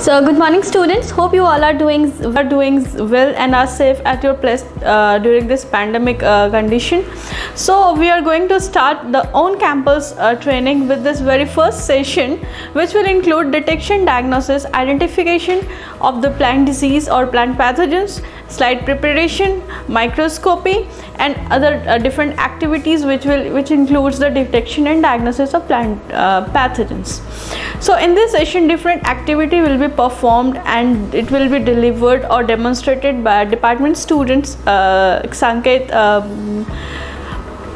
So good morning students, hope you all are doing well and are safe at your place during this pandemic condition. So we are going to start the on campus training with this very first session, which will include detection, diagnosis, identification of the plant disease or plant pathogens, slide preparation, microscopy and other different activities which includes the detection and diagnosis of plant pathogens. So in this session different activity will be performed and it will be delivered or demonstrated by department students Sanket,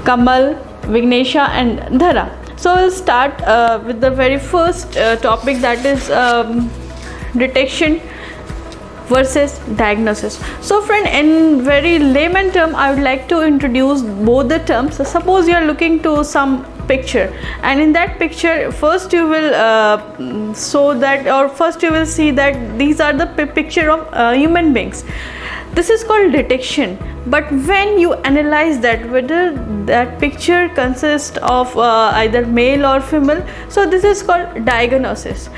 Kamal, Vignesha and Dhara. So we'll start with the very first topic, that is detection versus diagnosis. So friend, in very layman term I would like to introduce both the terms. So suppose you are looking to some picture and in that picture first you will first you will see that these are the picture of human beings. This is called detection. But when you analyze that whether that picture consists of either male or female, so this is called diagnosis.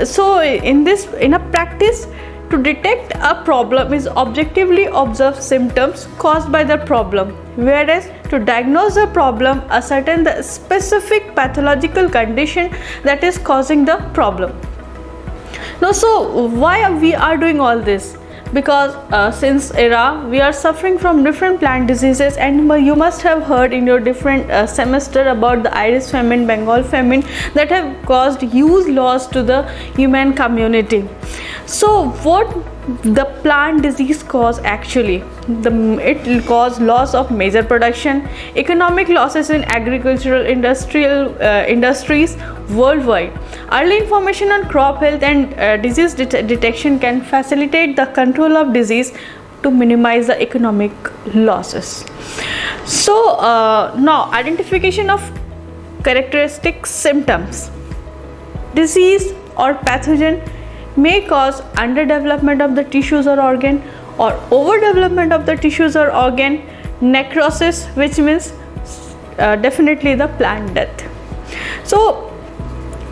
So in a practice, to detect a problem is objectively observe symptoms caused by the problem, whereas to diagnose a problem, ascertain the specific pathological condition that is causing the problem. Now, so why we are doing all this? Because since era we are suffering from different plant diseases, and you must have heard in your different semester about the Irish famine, Bengal famine, that have caused huge loss to the human community. So what the plant disease cause actually? It will cause loss of major production, economic losses in agricultural industries worldwide. Early information on crop health and disease detection can facilitate the control of disease to minimize the economic losses. So now identification of characteristic symptoms. Disease or pathogen may cause underdevelopment of the tissues or organ, or overdevelopment of the tissues or organ, necrosis, which means definitely the plant death. So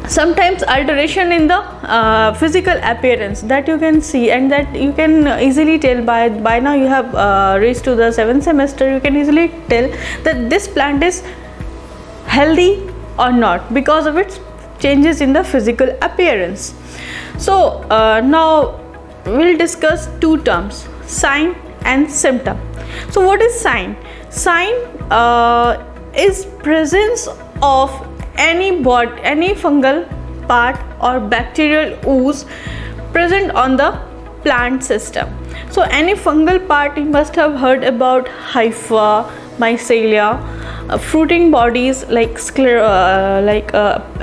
sometimes alteration in the physical appearance that you can see, and that you can easily tell by now you have reached to the 7th semester, you can easily tell that this plant is healthy or not because of its changes in the physical appearance. So now we'll discuss two terms, sign and symptom. So what is sign? Sign is presence of any fungal part or bacterial ooze present on the plant system. So any fungal part, you must have heard about hypha, mycelia, fruiting bodies like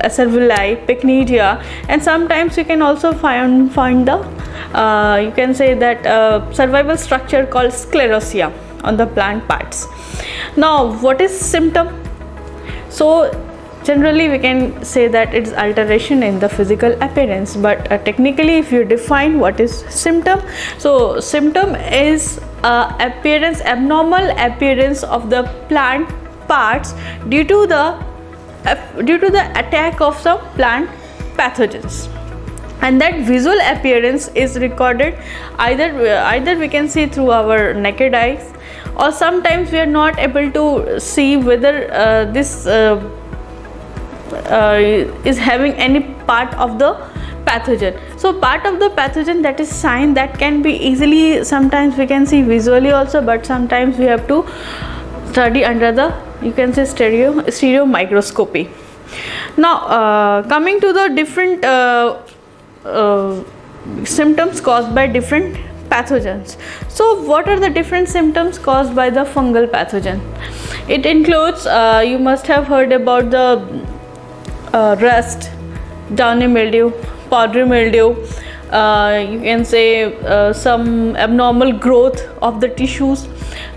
acervuli, pycnidia, and sometimes you can also find the you can say that survival structure called sclerosia on the plant parts. Now what is symptom? So generally we can say that it's alteration in the physical appearance, but technically if you define what is symptom, so symptom is abnormal appearance of the plant parts due to the attack of some plant pathogens, and that visual appearance is recorded either we can see through our naked eyes, or sometimes we are not able to see whether this is having any part of the pathogen. So part of the pathogen, that is sign, that can be easily, sometimes we can see visually also, but sometimes we have to study under the, you can say, stereo microscopy. Now coming to the different symptoms caused by different pathogens. So what are the different symptoms caused by the fungal pathogen? It includes you must have heard about the rust, downy mildew, powdery mildew, you can say some abnormal growth of the tissues.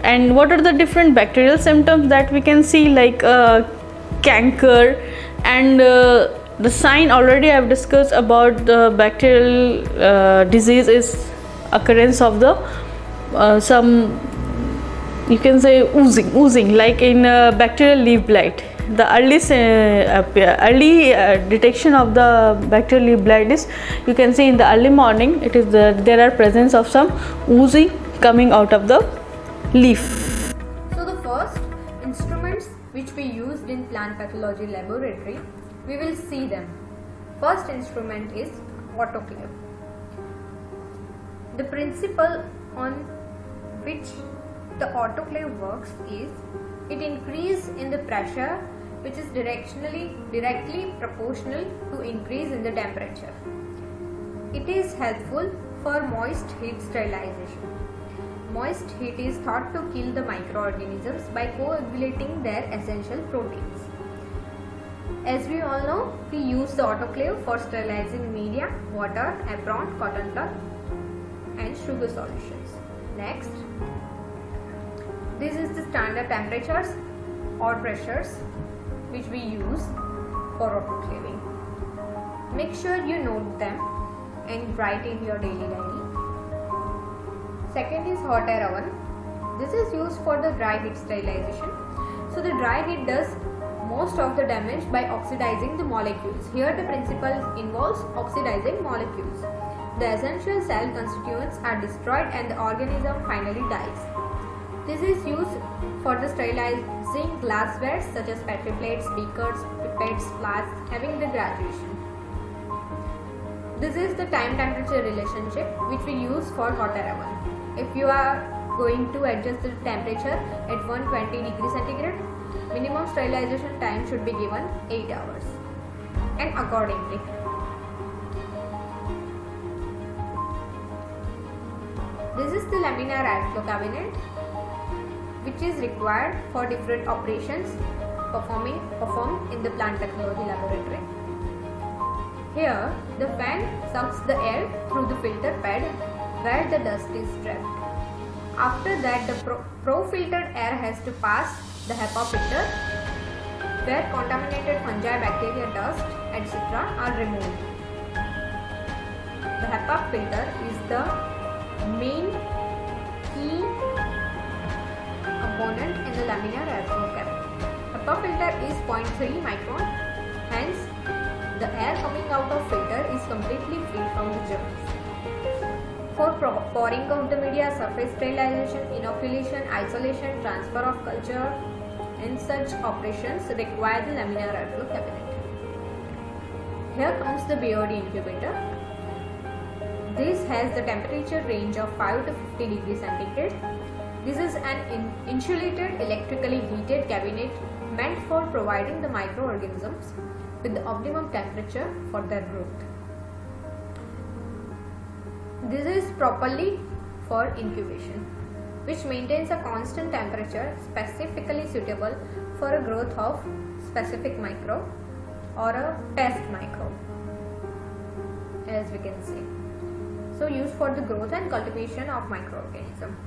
And what are the different bacterial symptoms that we can see, like canker, and the sign already I have discussed about the bacterial disease is occurrence of the some, you can say, oozing like in bacterial leaf blight. the early detection of the bacterial leaf blight is, you can see in the early morning it is there are presence of some oozy coming out of the leaf. So the first instruments which we used in plant pathology laboratory, we will see them. First instrument is autoclave. The principle on which the autoclave works is it increase in the pressure which is directly proportional to increase in the temperature. It is helpful for moist heat sterilization. Moist heat is thought to kill the microorganisms by coagulating their essential proteins. As we all know, we use the autoclave for sterilizing media, water, apron, cotton cloth and sugar solutions. Next, this is the standard temperatures or pressures which we use for autoclaving. Make sure you note them and write in your daily diary. Second is hot air oven. This is used for the dry heat sterilization. So the dry heat does most of the damage by oxidizing the molecules. Here the principle involves oxidizing molecules. The essential cell constituents are destroyed and the organism finally dies. This is used for the sterilizing glassware such as petri plates, beakers, pipettes, flasks having the graduation. This is the time temperature relationship which we use for hot air oven. If you are going to adjust the temperature at 120 degrees centigrade, minimum sterilization time should be given 8 hours and accordingly. This is the laminar airflow cabinet which is required for different operations performed in the plant technology laboratory. Here, the fan sucks the air through the filter pad where the dust is trapped. After that, the pro-filtered air has to pass the HEPA filter where contaminated fungi, bacteria, dust, etc. are removed. The HEPA filter is the main key component in the laminar airflow cabinet. HEPA filter is 0.3 micron, hence the air coming out of filter is completely free from the germs. For pouring of the media, surface sterilization, inoculation, isolation, transfer of culture and such operations require the laminar airflow cabinet. Here comes the BOD incubator. This has the temperature range of 5 to 50 degrees centigrade. This is an insulated, electrically heated cabinet meant for providing the microorganisms with the optimum temperature for their growth. This is properly for incubation, which maintains a constant temperature specifically suitable for a growth of specific microbe or a test microbe, as we can see. So used for the growth and cultivation of microorganisms.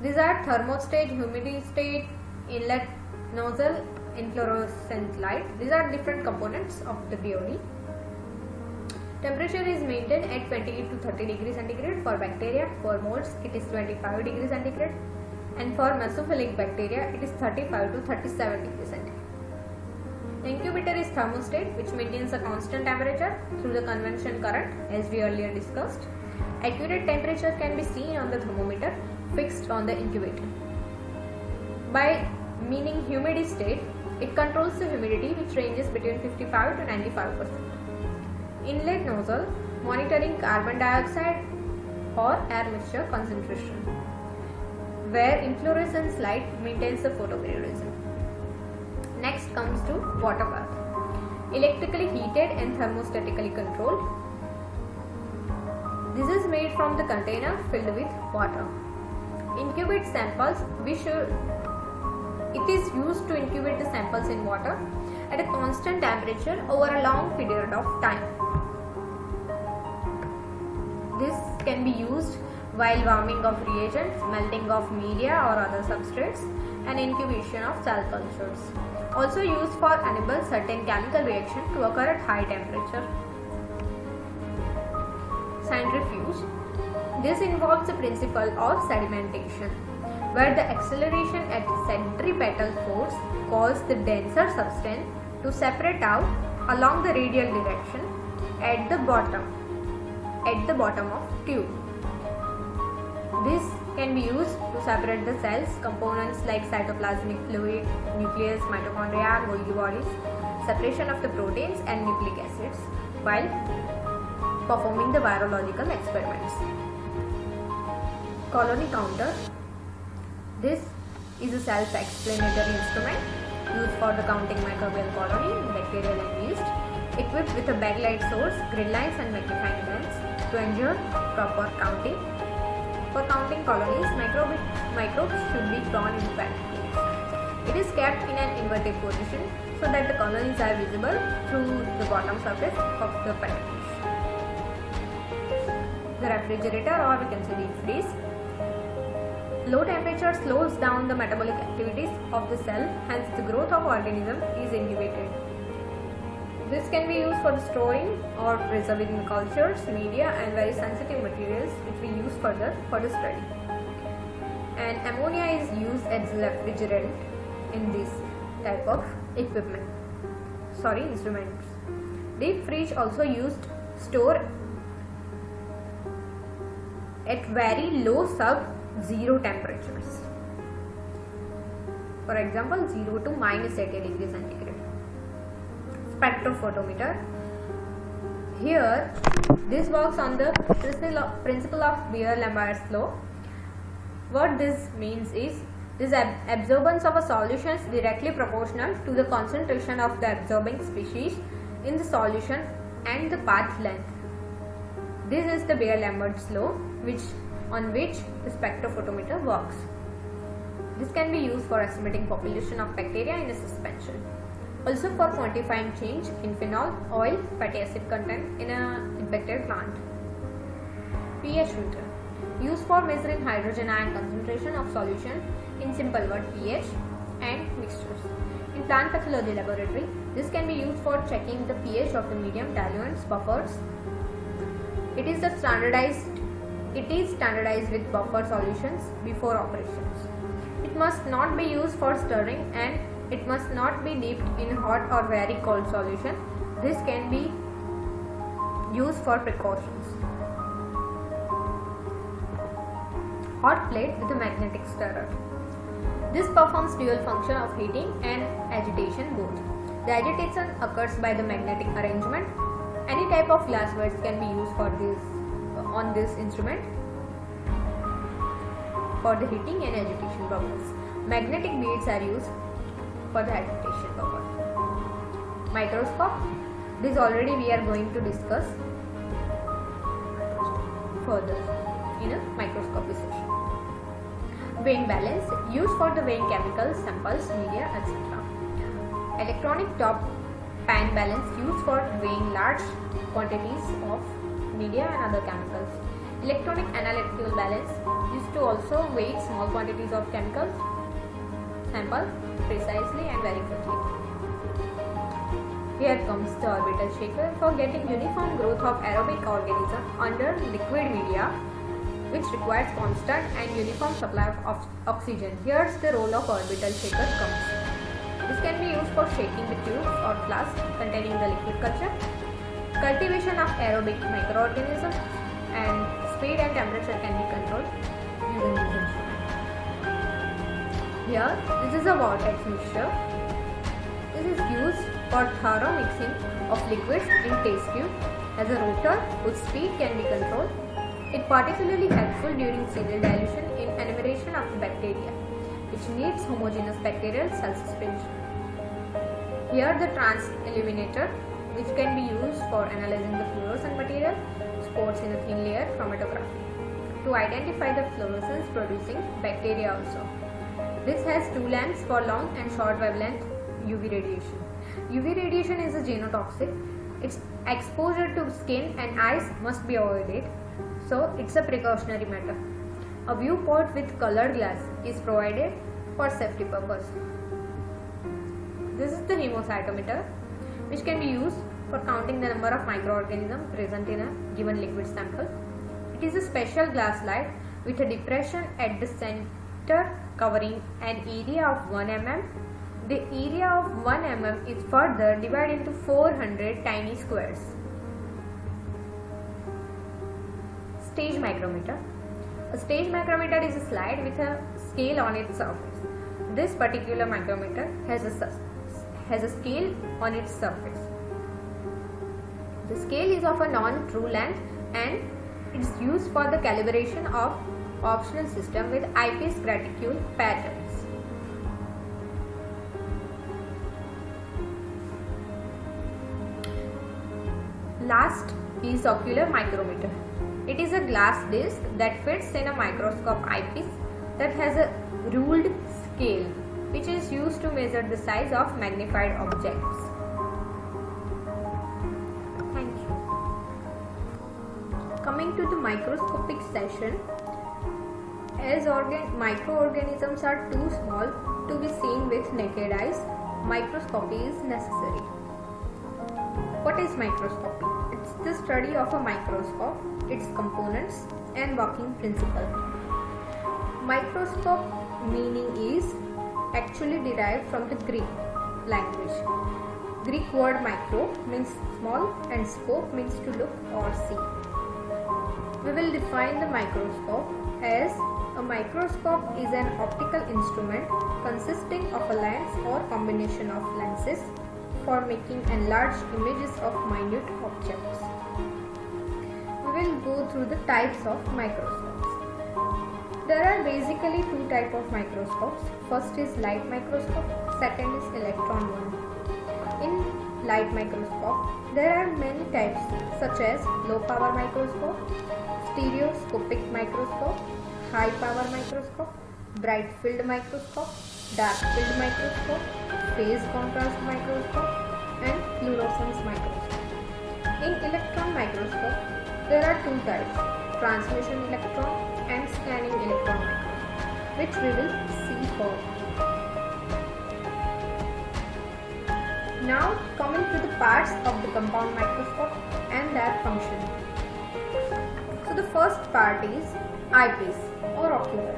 These are thermostat, humidity state, inlet nozzle, inflorescent light. These are different components of the BOD. Temperature is maintained at 28 to 30 degrees centigrade for bacteria. For molds, it is 25 degrees centigrade, and for mesophilic bacteria, it is 35 to 37 degrees centigrade. The incubator is thermostat, which maintains a constant temperature through the convection current, as we earlier discussed. Accurate temperature can be seen on the thermometer fixed on the incubator. By meaning humidity state, it controls the humidity, which ranges between 55 to 95%. Inlet nozzle, monitoring carbon dioxide or air mixture concentration, where inflorescence light maintains the photoperiodism. Next comes to water bath, electrically heated and thermostatically controlled. This is made from the container filled with water. Incubate samples, it is used to incubate the samples in water at a constant temperature over a long period of time. This can be used while warming of reagents, melting of media or other substrates, and incubation of cell cultures. Also used for enable certain chemical reaction to occur at high temperature. Centrifuge. This involves the principle of sedimentation. where the acceleration at centripetal force caused the denser substance to separate out along the radial direction at the bottom of tube. This can be used to separate the cells components like cytoplasmic fluid, nucleus, mitochondria, Golgi bodies, separation of the proteins and nucleic acids while performing the virological experiments. Colony counter. This is a self-explanatory instrument used for the counting microbial colony, bacterial and yeast, equipped with a backlight source, grid lines and magnifying lens to ensure proper counting. For counting colonies, microbes should be drawn in packed plates. It is kept in an inverted position so that the colonies are visible through the bottom surface of the petri dish. The refrigerator, or we can say deep freeze. Low temperature slows down the metabolic activities of the cell, hence the growth of organism is inhibited. This can be used for storing or preserving the cultures, media and very sensitive materials which we use further for the study. And ammonia is used as refrigerant in this type of instruments. Deep freeze also used store at very low sub-zero temperatures. For example, 0 to minus 80 degrees centigrade. Spectrophotometer. Here, this works on the principle of Beer-Lambert's law. What this means is, this absorbance of a solution is directly proportional to the concentration of the absorbing species in the solution and the path length. This is the Beer-Lambert's law, on which the spectrophotometer works. This can be used for estimating population of bacteria in a suspension. Also for quantifying change in phenol, oil, fatty acid content in an infected plant. pH meter. Used for measuring hydrogen ion concentration of solution in simple word pH and mixtures. In plant pathology laboratory, this can be used for checking the pH of the medium, diluents, buffers. It is standardized with buffer solutions before operations. It must not be used for stirring and it must not be dipped in hot or very cold solution. This can be used for precautions. Hot plate with a magnetic stirrer. This performs dual function of heating and agitation both. The agitation occurs by the magnetic arrangement. Any type of glass beads can be used for on this instrument for the heating and agitation purpose. Magnetic beads are used for the agitation purpose. Microscope. This already we are going to discuss further in a microscopy session. Weighing balance, used for the weighing chemicals, samples, media, etc. Electronic top pan balance, used for weighing large quantities of media and other chemicals. Electronic analytical balance, used to also weigh small quantities of chemicals, sample precisely and very quickly. Here comes the orbital shaker for getting uniform growth of aerobic organism under liquid media, which requires constant and uniform supply of oxygen. Here's the role of orbital shaker comes. This can be used for shaking the tubes or flasks containing the liquid culture, cultivation of aerobic microorganisms, and speed and temperature can be controlled using this instrument. Here, this is a vortex mixture. This is used for thorough mixing of liquids in test tube as a rotor whose speed can be controlled. It particularly helpful during serial dilution in enumeration of bacteria, which needs homogeneous bacterial cell suspension. Here the trans-illuminator, which can be used for analyzing the fluorescent material, spores in a thin layer chromatography, to identify the fluorescence producing bacteria also. This has two lamps for long and short wavelength UV radiation. UV radiation is a genotoxic. Its exposure to skin and eyes must be avoided, so it's a precautionary matter. A viewport with colored glass is provided for safety purpose. This is the hemocytometer, which can be used for counting the number of microorganisms present in a given liquid sample. It is a special glass slide with a depression at the diameter covering an area of 1 mm. The area of 1 mm is further divided into 400 tiny squares. Stage micrometer. A stage micrometer is a slide with a scale on its surface. This particular micrometer has a scale on its surface. The scale is of a non-true length and it is used for the calibration of optional system with eyepiece graticule patterns. Last is ocular micrometer. It is a glass disc that fits in a microscope eyepiece that has a ruled scale which is used to measure the size of magnified objects. Thank you. Coming to the microscopic session, as microorganisms are too small to be seen with naked eyes, microscopy is necessary. What is microscopy? It's the study of a microscope, its components and working principle. Microscope meaning is actually derived from the Greek language. Greek word micro means small and scope means to look or see. We will define the microscope as a microscope is an optical instrument consisting of a lens or combination of lenses for making enlarged images of minute objects. We will go through the types of microscopes. There are basically two types of microscopes. First is light microscope, second is electron one. In light microscope, there are many types such as low power microscope, stereoscopic microscope, high power microscope, bright field microscope, dark field microscope, phase contrast microscope and fluorescence microscope. In electron microscope, there are two types, transmission electron and scanning electron microscope, which we will see further. Now coming to the parts of the compound microscope and their function. So the first part is eyepiece or ocular,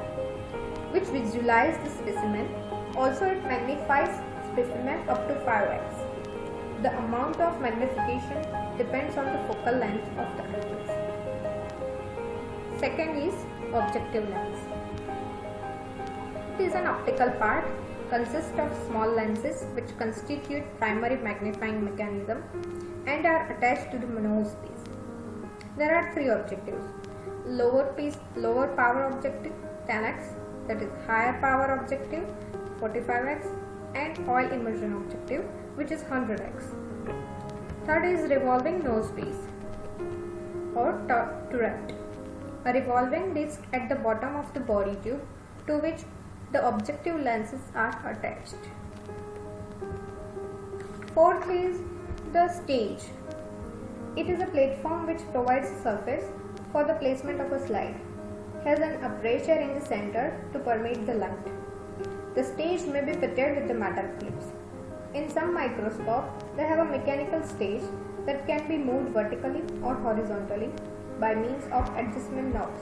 which visualizes the specimen. Also it magnifies specimen up to 5x. The amount of magnification depends on the focal length of the eyepiece. Second is objective lens. It is an optical part, consists of small lenses which constitute primary magnifying mechanism and are attached to the nose piece. There are three objectives: lower power objective 10x, that is higher power objective 45x, and oil immersion objective, which is 100x. Third is revolving nose piece or turret, a revolving disc at the bottom of the body tube to which the objective lenses are attached. Fourth is the stage. It is a platform which provides a surface for the placement of a slide. Has an aperture in the center to permit the light. The stage may be fitted with the metal clips. In some microscopes, they have a mechanical stage that can be moved vertically or horizontally by means of adjustment knobs.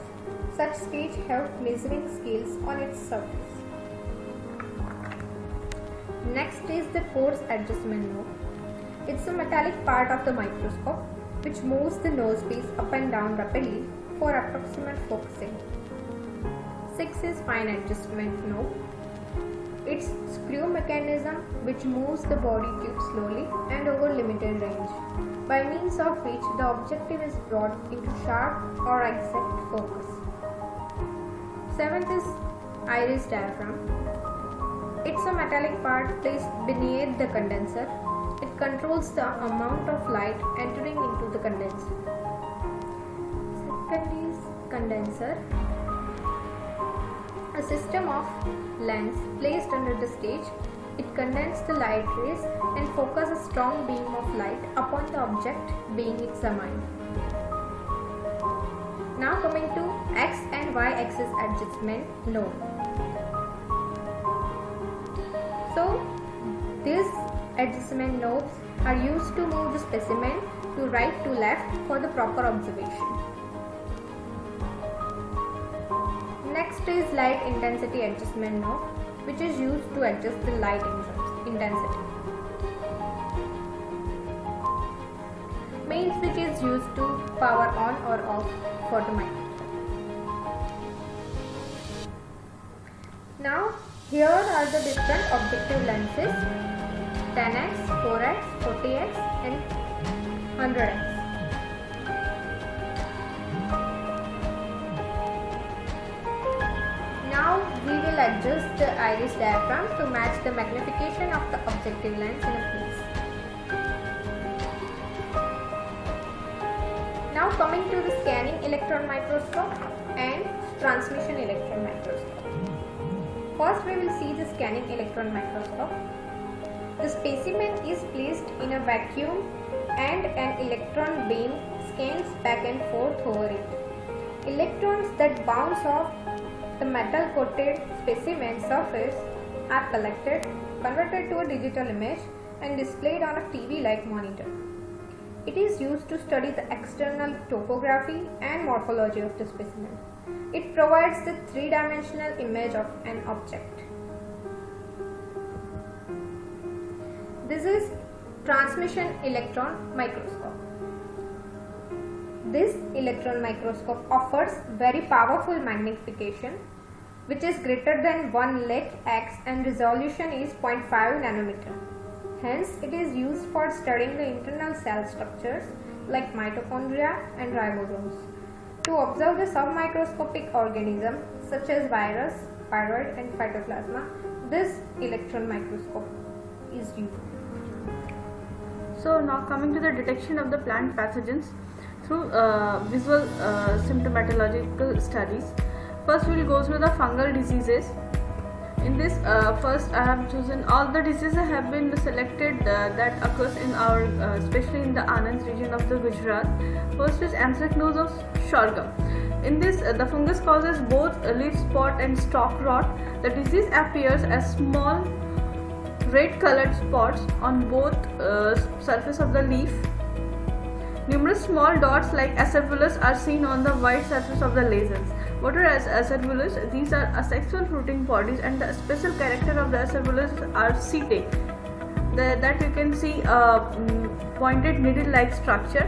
Such stage have measuring scales on its surface. Next is the force adjustment knob. It's a metallic part of the microscope which moves the nose piece up and down rapidly for approximate focusing. 6 is fine adjustment knob. It's screw mechanism which moves the body tube slowly and over limited range, by means of which the objective is brought into sharp or exact focus. 7th is iris diaphragm. It's a metallic part placed beneath the condenser. It controls the amount of light entering into the condenser. Second is condenser, a system of lens placed under the stage. It condenses the light rays and focuses a strong beam of light upon the object being examined. Now coming to X and Y axis adjustment knob. So these adjustment knobs are used to move the specimen to right to left for the proper observation. Next is light intensity adjustment knob, which is used to adjust the light intensity. Main switch is used to power on or off photomicro. Now here are the different objective lenses: 10x, 4x, 40x and 100x. Now we will adjust the iris diaphragm to match the magnification of the objective lens in a piece. Now coming to the scanning electron microscope and transmission electron microscope. First we will see the scanning electron microscope. The specimen is placed in a vacuum and an electron beam scans back and forth over it. Electrons that bounce off the metal coated specimen surface are collected, converted to a digital image and displayed on a TV-like monitor. It is used to study the external topography and morphology of the specimen. It provides the three-dimensional image of an object. This is transmission electron microscope. This electron microscope offers very powerful magnification, which is greater than 1 lakh x and resolution is 0.5 nanometer. Hence, it is used for studying the internal cell structures like mitochondria and ribosomes. To observe the submicroscopic organisms such as virus, pyroid and phytoplasma, this electron microscope is used. So now coming to the detection of the plant pathogens through visual symptomatological studies. First we will go through the fungal diseases. In this first I have chosen all the diseases have been selected that occurs in our especially in the Anand region of the Gujarat. First is anthracnose of sorghum. In this the fungus causes both leaf spot and stalk rot. The disease appears as small red colored spots on both surface of the leaf. Numerous small dots like acervulus are seen on the white surface of the lesions. What are acervulus? These are asexual fruiting bodies, and the special character of the acervulus are setae. That you can see pointed needle-like structure.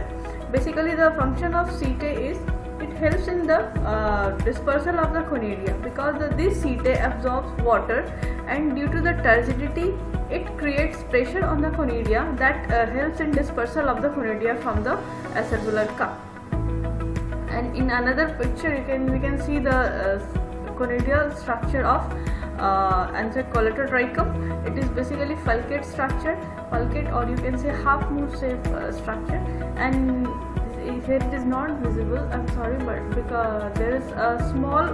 Basically, the function of setae is it helps in the dispersal of the conidia because this setae absorbs water, and due to the turgidity it creates pressure on the conidia that helps in dispersal of the conidia from the acervular cup. And in another picture we can see the conidial structure of Anthraccolitotrichum. It is basically falcate structure, falcate, or you can say half moon shape structure, and here it is not visible, I'm sorry, but because there is a small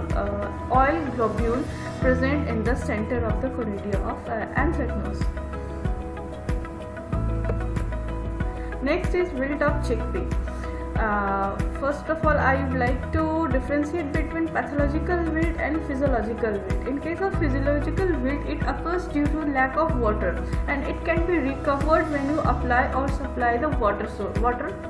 oil globule present in the center of the conidia of anthracnose. Next is wilt of chickpea. First of all, I would like to differentiate between pathological wilt and physiological wilt. In case of physiological wilt, it occurs due to lack of water, and it can be recovered when you apply or supply the water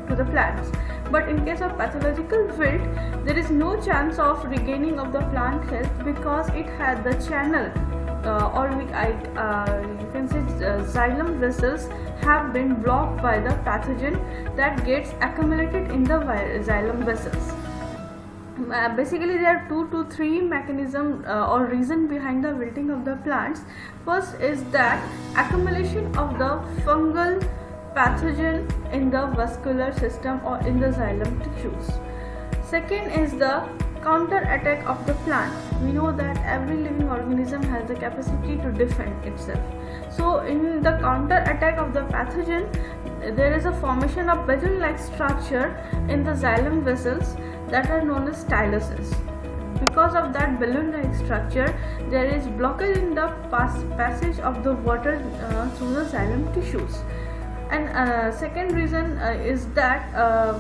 to the plants. But in case of pathological wilt, there is no chance of regaining of the plant health because it has the channel you can say xylem vessels have been blocked by the pathogen that gets accumulated in the xylem vessels. Basically, there are 2 to 3 mechanisms or reason behind the wilting of the plants. First is that accumulation of the fungal pathogen in the vascular system or in the xylem tissues. Second is the counter attack of the plant. We know that every living organism has the capacity to defend itself. So in the counter attack of the pathogen, there is a formation of balloon-like structure in the xylem vessels that are known as styluses. Because of that balloon-like structure, there is blockage in the passage of the water through the xylem tissues. And second reason is that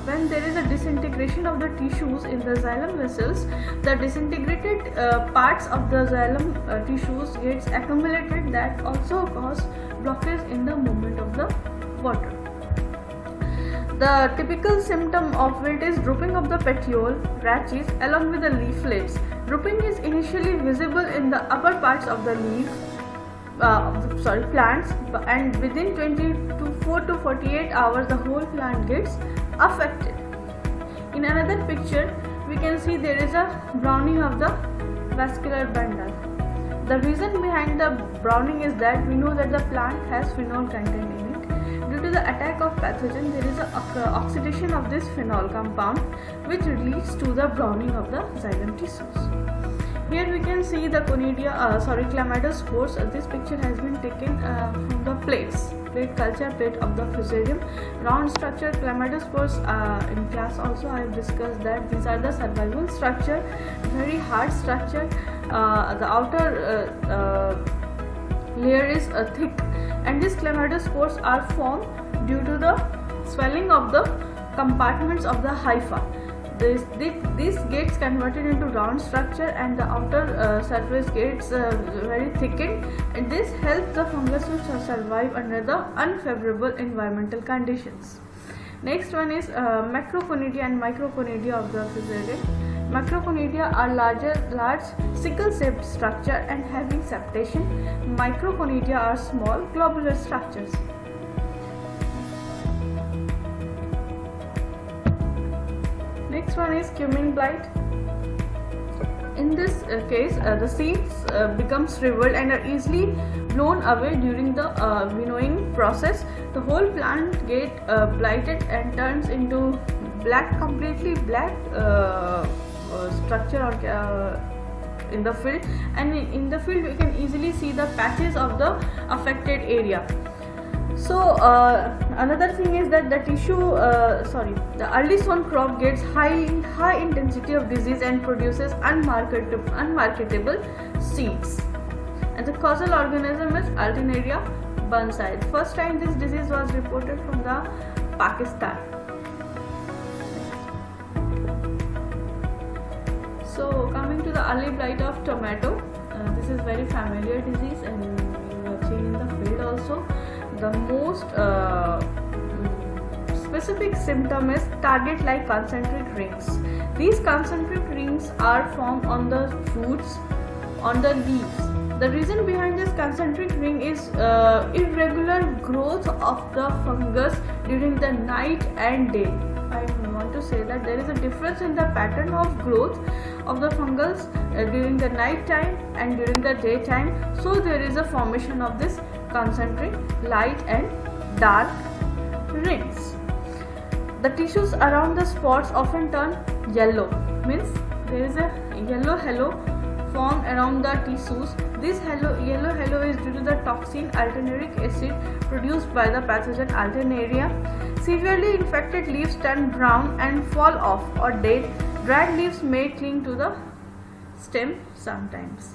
when there is a disintegration of the tissues in the xylem vessels, the disintegrated parts of the xylem tissues gets accumulated, that also cause blockage in the movement of the water. The typical symptom of wilt is drooping of the petiole, rachis along with the leaflets. Drooping is initially visible in the upper parts of the leaf, plants, and within 24 to 48 hours the whole plant gets affected. In another picture, we can see there is a browning of the vascular bundle. The reason behind the browning is that we know that the plant has phenol content in it. Due to the attack of pathogen, there is a oxidation of this phenol compound which leads to the browning of the xylem tissues. Here we can see the Chlamydospores. This picture has been taken from the plate culture plate of the Fusarium. Round structure Chlamydospores, in class also I have discussed that these are the survival structure, very hard structure. The outer layer is thick, and these Chlamydospores are formed due to the swelling of the compartments of the hypha. This gets converted into round structure, and the outer surface gets very thickened, and this helps the fungus to survive under the unfavorable environmental conditions. Next one is Macroconidia and Microconidia of the Fusarium. Macroconidia are large sickle-shaped structure and having septation. Microconidia are small globular structures. Next one is cumin blight. In this case, the seeds become shriveled and are easily blown away during the winnowing process. The whole plant gets blighted and turns into completely black structure in the field, and in the field we can easily see the patches of the affected area. So another thing is that the early sown crop gets high intensity of disease and produces unmarketable seeds. And the causal organism is Alternaria burnsii. First time this disease was reported from the Pakistan. So coming to the early blight of tomato, this is very familiar disease and you have seen in the field also. The most specific symptom is target-like concentric rings. These concentric rings are formed on the fruits, on the leaves. The reason behind this concentric ring is irregular growth of the fungus during the night and day. I want to say that there is a difference in the pattern of growth of the fungus during the night time and during the daytime. So there is a formation of this concentric light and dark rings. The tissues around the spots often turn yellow, means there is a yellow halo formed around the tissues. This yellow halo is due to the toxin alternaric acid produced by the pathogen Alternaria. Severely infected leaves turn brown and fall off or dead. Dried leaves may cling to the stem sometimes.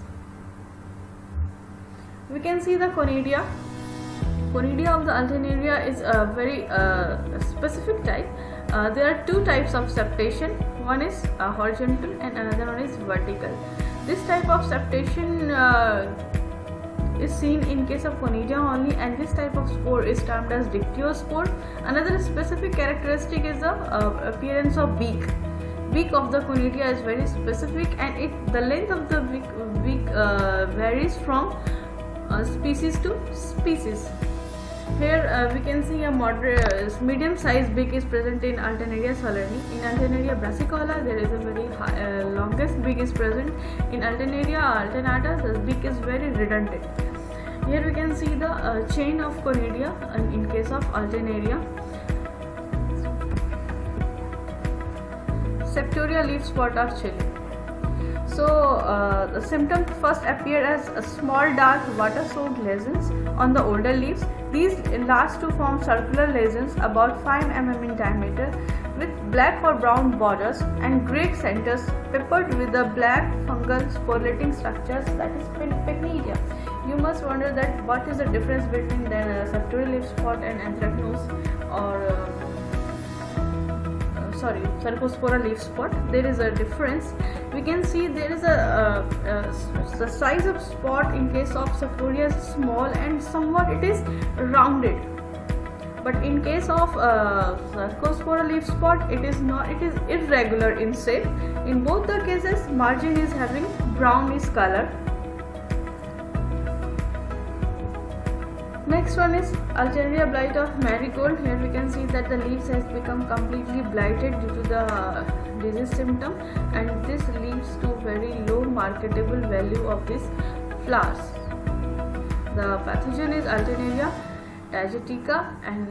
We can see the conidia. Conidia of the Alternaria is a very specific type. There are two types of septation. One is horizontal and another one is vertical. This type of septation is seen in case of conidia only, and this type of spore is termed as dictyospore. Another specific characteristic is the appearance of beak. Beak of the conidia is very specific, and the length of the beak varies from species to species. Here we can see a medium sized beak is present in Alternaria solerni. In Alternaria brassicola there is a very longest beak is present. In Alternaria alternata the beak is very redundant. Here we can see the chain of conidia in case of Alternaria. Septoria leaf spot of Chile. So the symptoms first appear as small dark water-soaked lesions on the older leaves. These last to form circular lesions about 5 mm in diameter with black or brown borders and grey centers peppered with the black fungal sporulating structures, that is pycnidia. You must wonder that what is the difference between the septoria leaf spot and anthracnose or Cercospora leaf spot. There is a difference. We can see there is the size of spot in case of septoria is small and somewhat it is rounded. But in case of Cercospora leaf spot, it is not. It is irregular in shape. In both the cases, margin is having brownish color. Next one is Alternaria blight of marigold. Here we can see that the leaves has become completely blighted due to the disease symptom, and this leads to very low marketable value of these flowers. The pathogen is Alternaria diagetica, and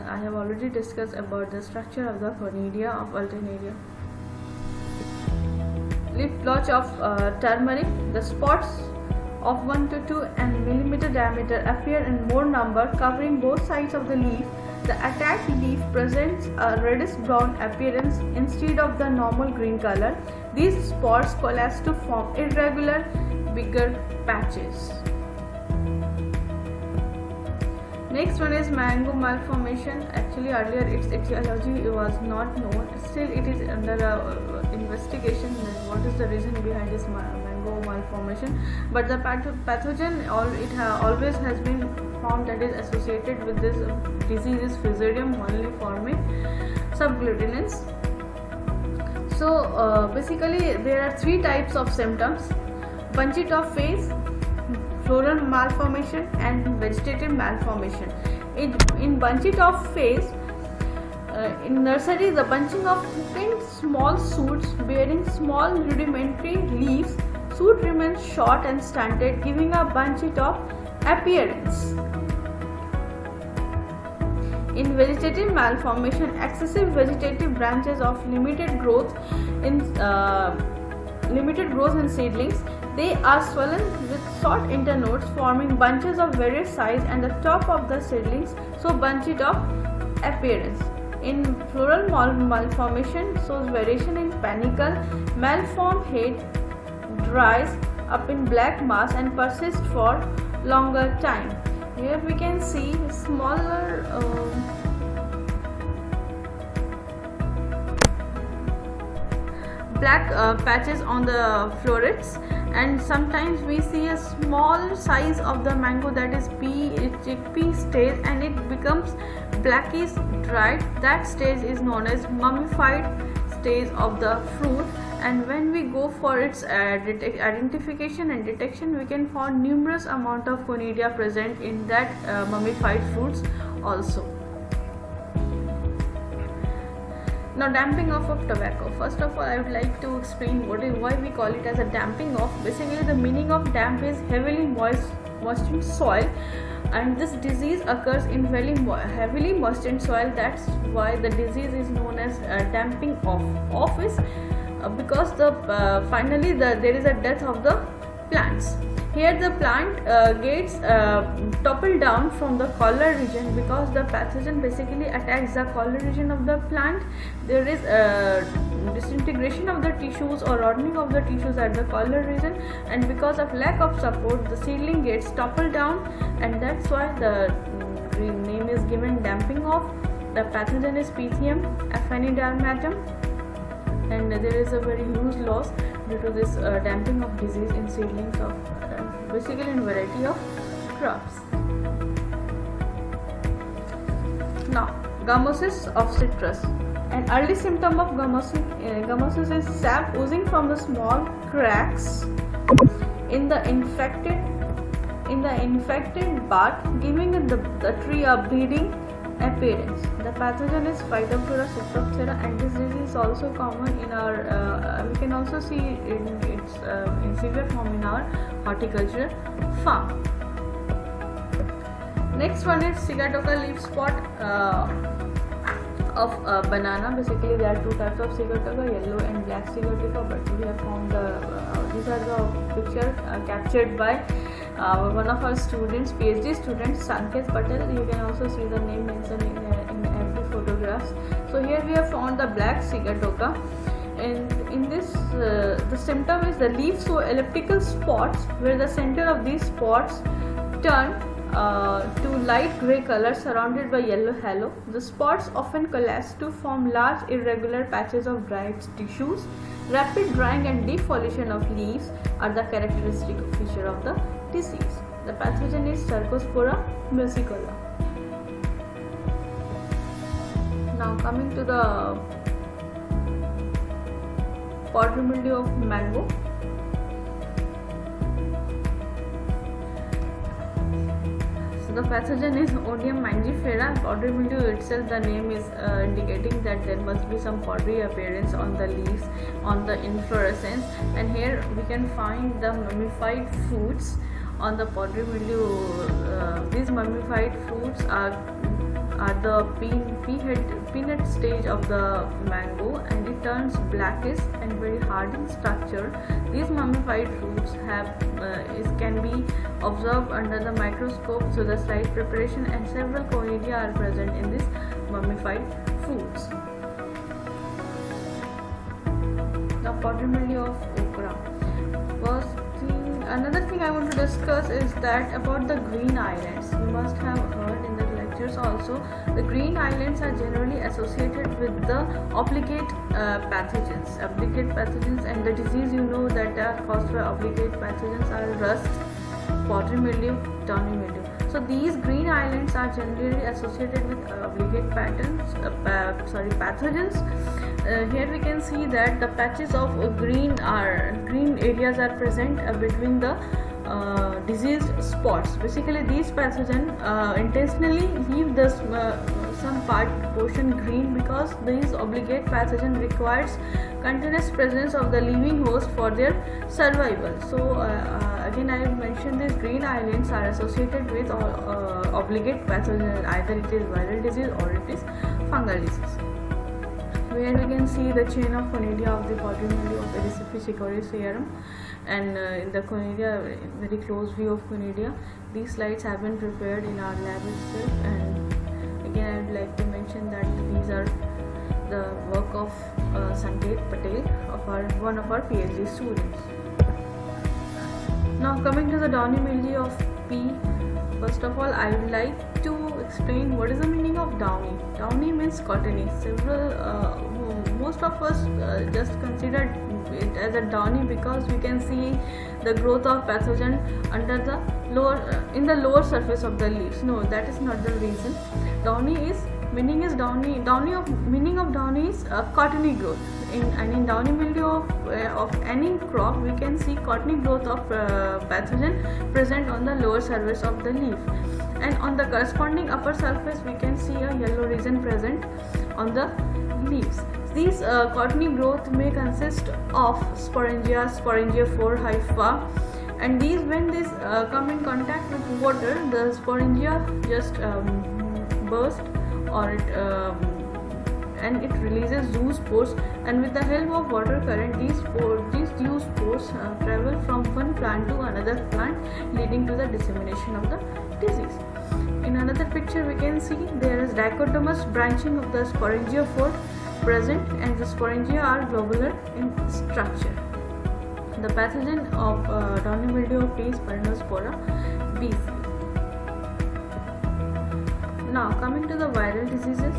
I have already discussed about the structure of the conidia of Alternaria. Leaf blotch of turmeric. The spots of 1 to 2 mm diameter appear in more number, covering both sides of the leaf. The attacked leaf presents a reddish brown appearance instead of the normal green color. These spores coalesce to form irregular, bigger patches. Next one is mango malformation. Actually, earlier its etiology was not known. Still, it is under investigation. What is the reason behind this mango malformation? But the pathogen, always has been found that is associated with this disease is Physarum molliforme subglutinans. So basically, there are 3 types of symptoms: bunchy top phase, floral malformation, and vegetative malformation. In bunchy top phase, in nursery, the bunching of thickened small shoots bearing small rudimentary leaves. Shoot remains short and stunted, giving a bunchy top appearance. In vegetative malformation, excessive vegetative branches of limited growth in seedlings. They are swollen with short internodes, forming bunches of various size and the top of the seedlings, so bunchy top appearance. In floral malformation, shows variation in panicle. Malformed head dries up in black mass and persists for longer time. Here we can see smaller black patches on the florets, and sometimes we see a small size of the mango, that is chickpea stage, and it becomes blackish dried. That stage is known as mummified stage of the fruit, and when we go for its identification and detection, we can find numerous amount of conidia present in that mummified fruits also. Now, damping off of tobacco. First of all, I would like to explain why we call it as a damping off. Basically, the meaning of damp is heavily moistened soil, and this disease occurs in very heavily moistened soil. That's why the disease is known as damping off. Off is because finally there is a death of the plants. Here the plant gets toppled down from the collar region because the pathogen basically attacks the collar region of the plant. There is disintegration of the tissues or rotting of the tissues at the collar region, and because of lack of support, the seedling gets toppled down, and that's why the name is given damping off. The pathogen is Pythium afanidermatum, and there is a very huge loss due to this damping of disease in seedlings of basically in variety of crops. Now, gummosis of citrus. An early symptom of gummosis is sap oozing from the small cracks in the infected bark, giving the tree a bleeding appearance. The pathogen is Phytophthora citrophthora, and this disease is also common in our we can also see in severe form in our horticulture farm. Next one is Sigatoka leaf spot of banana. Basically, there are 2 types of Sigatoka, yellow and black Sigatoka, but we have found these are the picture captured by one of our students, PhD student Sanket Patel. You can also see the name mentioned in every photographs. So here we have found the black Sigatoka, and in this the symptom is the leaves show elliptical spots where the center of these spots turn to light grey color surrounded by yellow halo. The spots often coalesce to form large irregular patches of dried tissues. Rapid drying and defoliation of leaves are the characteristic feature of the disease. The pathogen is Cercospora musicola. Now coming to the powdery mildew of mango. So the pathogen is Odium mangifera. Powdery mildew itself, the name is indicating that there must be some powdery appearance on the leaves, on the inflorescence, and here we can find the mummified fruits on the powdery mildew. These mummified fruits are the peanut stage of the mango, and it turns blackish and very hard in structure. These mummified fruits can be observed under the microscope through the slide preparation, and several conidia are present in these mummified fruits. Now powdery mildew of okra. Another thing I want to discuss is that about the green islands. You must have heard in the lectures also, the green islands are generally associated with the obligate pathogens. And the disease that are caused by obligate pathogens are rust, powdery mildew, downy mildew. So these green islands are generally associated with obligate pathogens. Here we can see that the patches of green areas are present between the diseased spots. Basically, these pathogens intentionally leave some portion green because this obligate pathogen requires continuous presence of the living host for their survival. So again, I mentioned these green islands are associated with obligate pathogen. Either it is viral disease or it is fungal disease. Where we can see the chain of conidia of the powdery mildew of Erysipelas cichoricearum, and in the conidia, very close view of conidia. These slides have been prepared in our lab itself, and again I would like to mention that these are the work of Sanket Patel, one of our PhD students. Now coming to the downy mildew of pea. First of all, I would like to explain what is the meaning of downy. Downy means cottony. Most of us just consider it as a downy because we can see the growth of pathogen under the lower surface of the leaves. No, that is not the reason. Meaning of downy is cottony growth. In downy mildew of any crop, we can see cottony growth of pathogen present on the lower surface of the leaf, and on the corresponding upper surface we can see a yellow region present on the leaves. These cottony growth may consist of sporangia4 hypha, and when these come in contact with water, the sporangia just burst, or and it releases zoospores, and with the help of water current, these zoospores travel from one plant to another plant, leading to the dissemination of the disease. In another picture, we can see there is dichotomous branching of the sporangia4 present, and the sporangia are globular in structure. The pathogen of downy mildew of pea is Perinospora bc. Now coming to the viral diseases.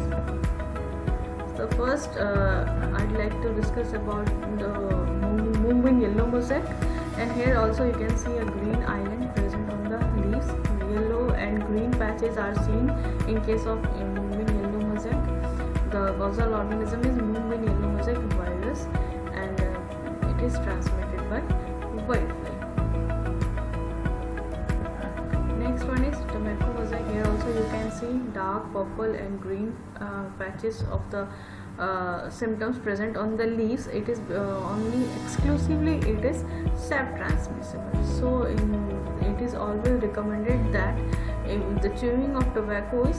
So first, I'd like to discuss about the Mumbai yellow mosaic, and here also you can see a green island present on the leaves. Yellow and green patches are seen in case of Mumbai yellow mosaic. The causal organism is Mumbai yellow mosaic virus, and it is transmitted by whitefly. Next one is tobacco mosaic. Here also you can see dark purple and green patches of the symptoms present on the leaves. It is exclusively self transmissible. So it is always recommended that the chewing of tobacco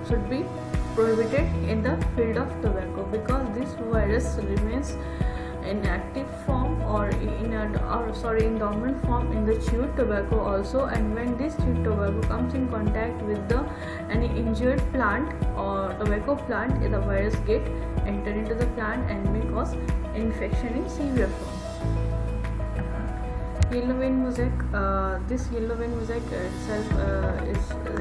should be prohibited in the field of tobacco, because this virus remains in active form or in dormant form in the chewed tobacco also, and when this chewed tobacco comes in contact with any injured plant or tobacco plant, the virus enter into the plant and may cause infection in severe form. Yellow vein mosaic. This yellow vein mosaic itself is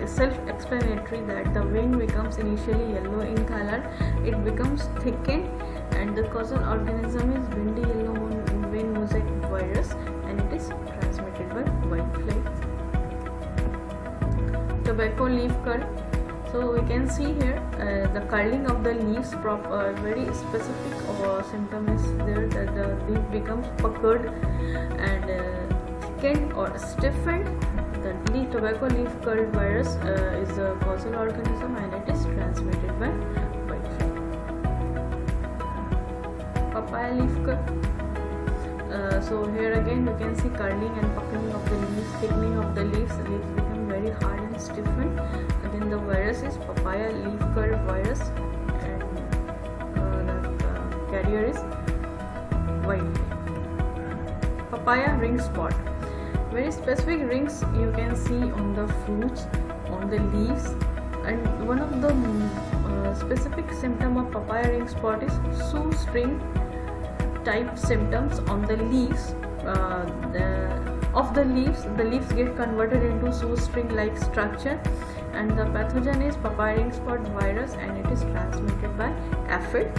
self-explanatory that the vein becomes initially yellow in color, it becomes thickened, and the causal organism is windy yellow vein mosaic virus, and it is transmitted by whitefly. Tobacco leaf curl. So we can see here the curling of the leaves. Very specific symptom is there, that the leaf becomes puckered and thickened or stiffened. The tobacco leaf curl virus is a causal organism and it is transmitted by whitefly. Papaya leaf curl. So here again you can see curling and puckering of the leaves, thickening of the leaves. The leaves become very hard and stiffened. And then the virus is papaya leaf curl virus, and the carrier is whitefly. Papaya ring spot. Very specific rings you can see on the fruits, on the leaves, and one of the specific symptom of papaya ring spot is shoestring type symptoms on the leaves. The leaves get converted into shoestring like structure, and the pathogen is papaya ring spot virus, and it is transmitted by aphid.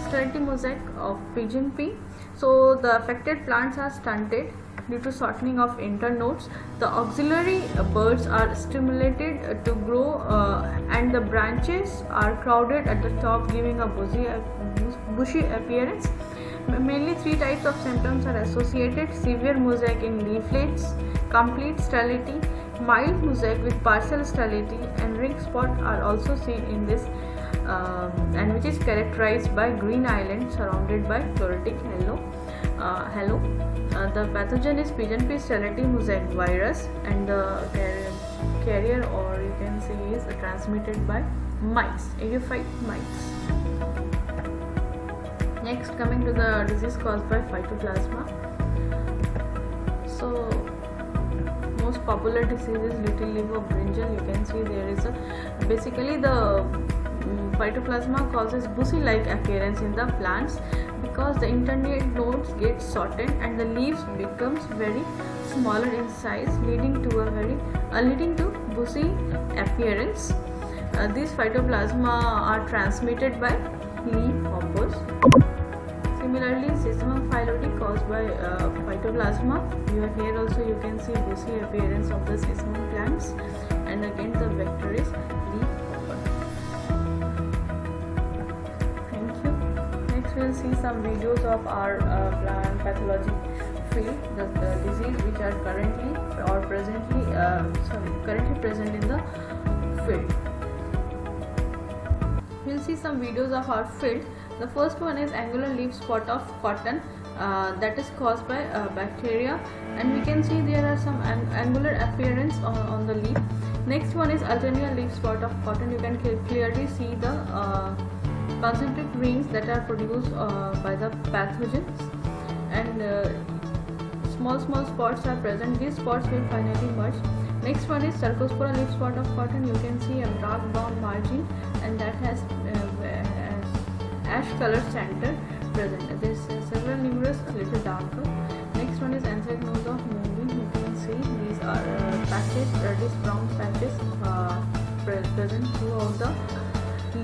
Sterility mosaic of pigeon pea. So the affected plants are stunted due to shortening of internodes. The auxiliary birds are stimulated to grow, and the branches are crowded at the top, giving a bushy appearance. Mainly 3 types of symptoms are associated: severe mosaic in leaflets, complete sterility, mild mosaic with partial sterility, and ring spot are also seen in this, and which is characterized by green island surrounded by chlorotic halo. The pathogen is pigeon pea sterility mosaic virus, and the carrier, or you can say, is transmitted by mites, agified mites. Next, coming to the disease caused by phytoplasma. So most popular disease is little leaf of brinjal. You can see there is basically the phytoplasma causes bushy-like appearance in the plants because the internode nodes get shortened and the leaves becomes very smaller in size, leading to bushy appearance. These phytoplasma are transmitted by leaf hoppers. Similarly, sesamum phyllodes caused by phytoplasma. Here also you can see bushy appearance of the sesamum plants, and again the vector is leaf hopper. Thank you. Next we will see some videos of our plant pathology field, the disease which are currently present in the field. We will see some videos of our field. The first one is angular leaf spot of cotton, that is caused by bacteria, and we can see there are some angular appearance on the leaf. Next one is alternaria leaf spot of cotton. You can clearly see the concentric rings that are produced by the pathogens, and small spots are present. These spots will finally merge. Next one is Cercospora leaf spot of cotton. You can see a dark brown margin, and that has ash color center present. There is several numerous, a little darker. Next one is anthracnose of moving. You can see these are patches, reddish brown patches present throughout the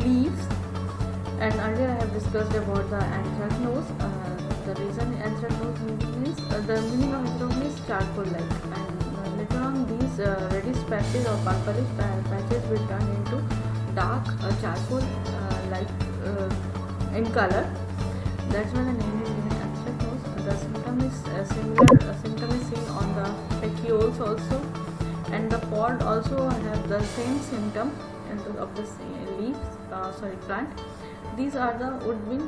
leaves. And earlier I have discussed about the anthracnose. The reason anthracnose means the meaning of anthracnose is charcoal-like, and later on these reddish patches or purplish patches will turn into dark charcoal like in color. That's why the name is given anthracnose. The symptom is similar. Symptom is seen on the petioles also, and the pod also have the same symptom of the leaves. Plant. These are the woodbine,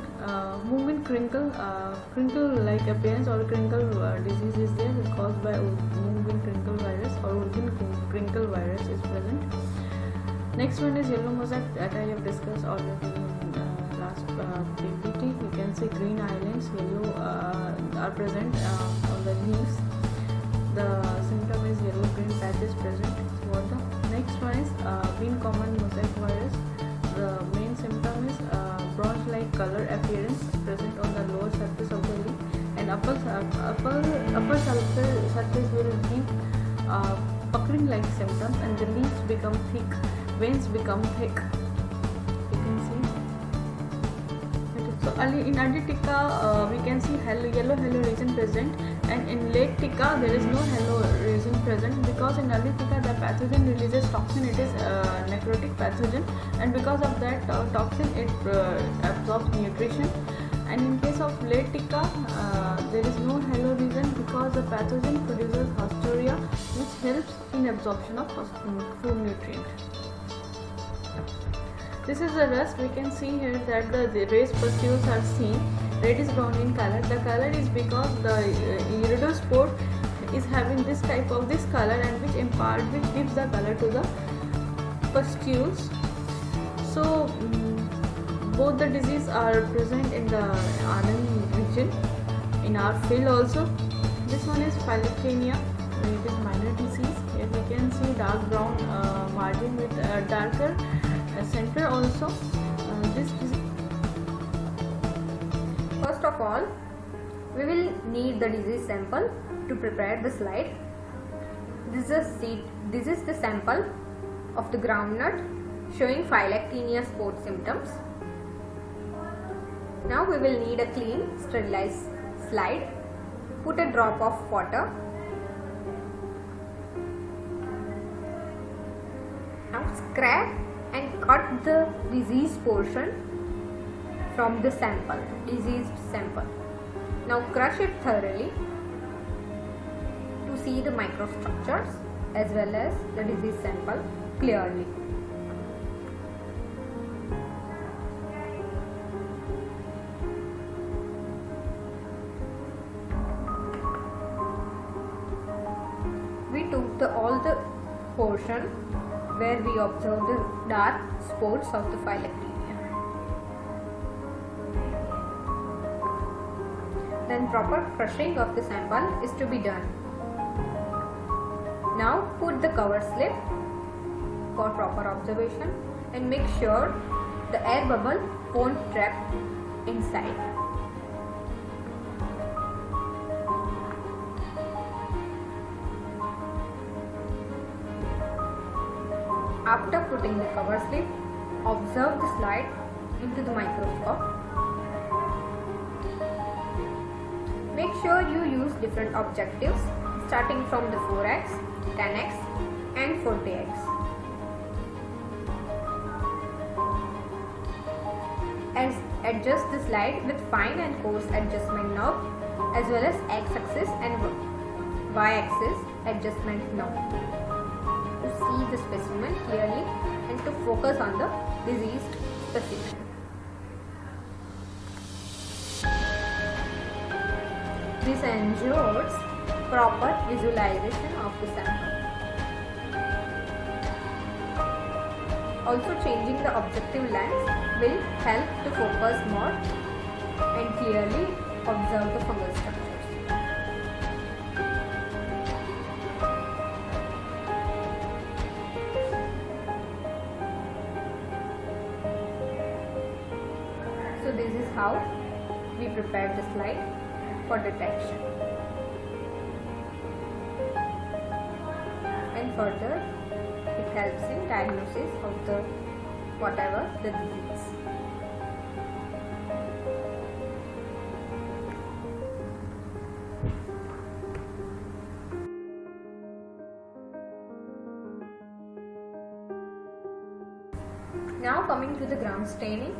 movement crinkle-like appearance or crinkle disease is there caused by movement crinkle virus or woodbine crinkle virus is present. Next one is yellow mosaic that I have discussed already in last PPT. You can see green islands, yellow are present on the leaves. The symptom is yellow-green patches present throughout the. Next one is bean common mosaic virus. The main symptom is bronze-like color appearance present on the lower surface of the leaf, and upper surface will give puckering-like symptoms, and the leaves become thick, veins become thick. You can see. So in Aditica we can see yellow region present, And in late Tika, there is no halo resin present because in early Tika the pathogen releases toxin. It is necrotic pathogen, and because of that toxin, it absorbs nutrition. And in case of late Tika, there is no halo resin because the pathogen produces haustoria, which helps in absorption of food nutrient. This is the rust. We can see here that the raised pustules are seen. Reddish brown in color. The color is because the iridospore is having this type of this color, and which gives the color to the pustules. So both the disease are present in the Anand region, in our field also. This one is Phylloxera. It is minor disease. Here we can see dark brown margin with darker center also. This disease. First of all, we will need the disease sample to prepare the slide. This is the sample of the groundnut showing Phylloxera spore symptoms. Now we will need a clean, sterilized slide. Put a drop of water. Now scrape and cut the diseased portion from the diseased sample. Now crush it thoroughly to see the microstructures as well as the disease sample clearly. We took all the portion where we observed the dark spots of the Phylloxera. Then proper crushing of the sample is to be done. Now put the cover slip for proper observation and make sure the air bubble won't trap inside. After putting the cover slip, observe the slide into the microscope. Make sure you use different objectives starting from the 4x, 10x and 40x. Adjust the slide with fine and coarse adjustment knob as well as x-axis and y-axis adjustment knob to see the specimen clearly and to focus on the diseased specimen. This ensures proper visualization of the sample. Also, changing the objective lens will help to focus more and clearly observe the fungal structures. So this is how we prepared the slide for detection. And further, it helps in diagnosis of the whatever the disease. Now coming to the ground staining.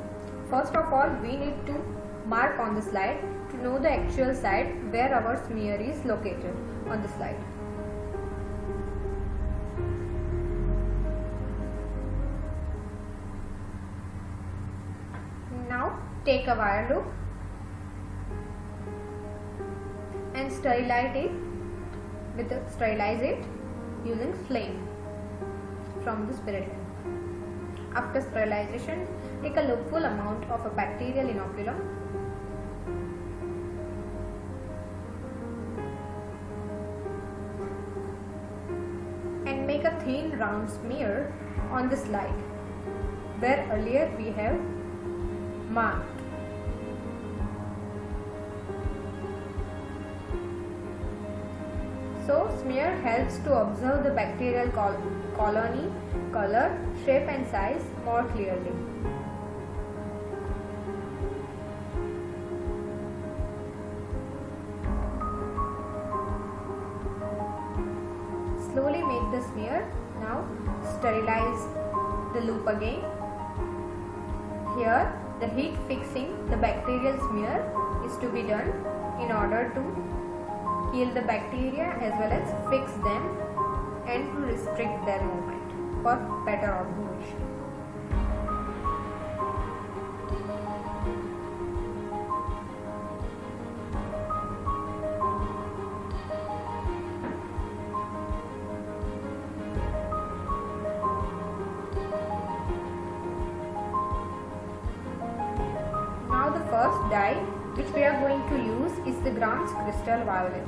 First of all, we need to mark on the slide to know the actual site where our smear is located on the slide. Now take a wire loop and sterilize it using flame from the spirit lamp. After sterilization, take a loopful amount of a bacterial inoculum and make a thin round smear on the slide where earlier we have marked. So smear helps to observe the bacterial colony, color, shape and size more clearly. slowly make the smear. Now sterilize the loop again. Here the heat fixing the bacterial smear is to be done in order to kill the bacteria as well as fix them and to restrict their movement for better observation. Now the first dye which we are going to use is the Gram's Crystal Violet.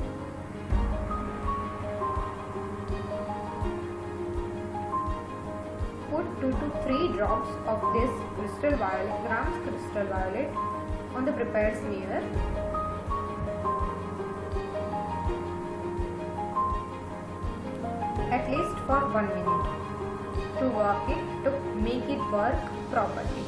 Put 2 to 3 drops of this Gram's Crystal Violet on the prepared smear. At least for 1 minute to make it work properly.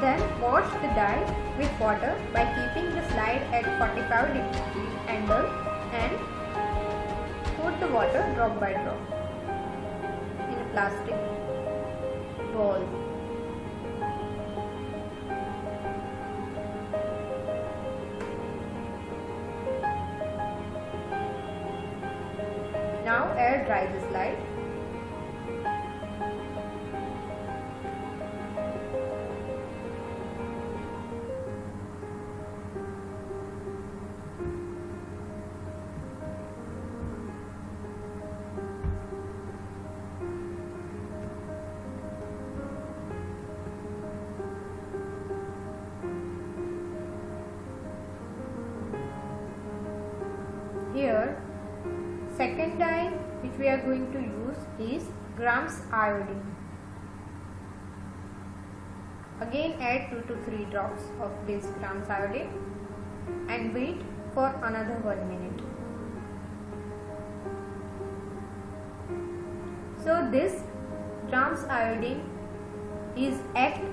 Then wash the dye with water by keeping the slide at 45-degree angle and put the water drop by drop in a plastic bowl. Now air dry the slide. Here, second dye which we are going to use is Gram's Iodine. Again add 2 to 3 drops of this Gram's Iodine and wait for another 1 minute. So this Gram's Iodine is act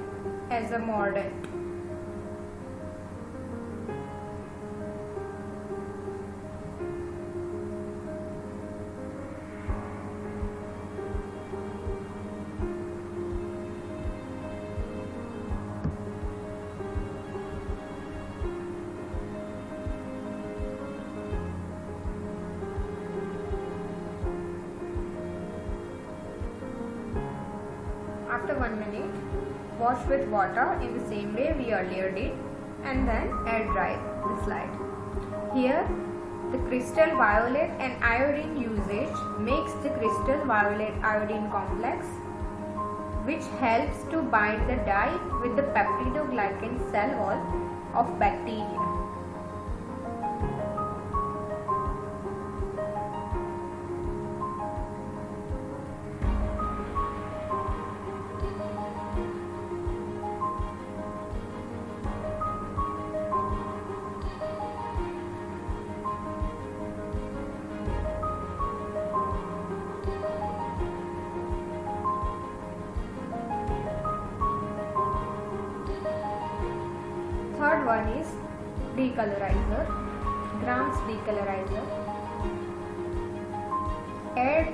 as a mordant. After 1 minute, wash with water in the same way we earlier did and then air dry the slide. Here, the crystal violet and iodine usage makes the crystal violet iodine complex which helps to bind the dye with the peptidoglycan cell wall of bacteria. Third one is decolorizer, Gram's decolorizer. Add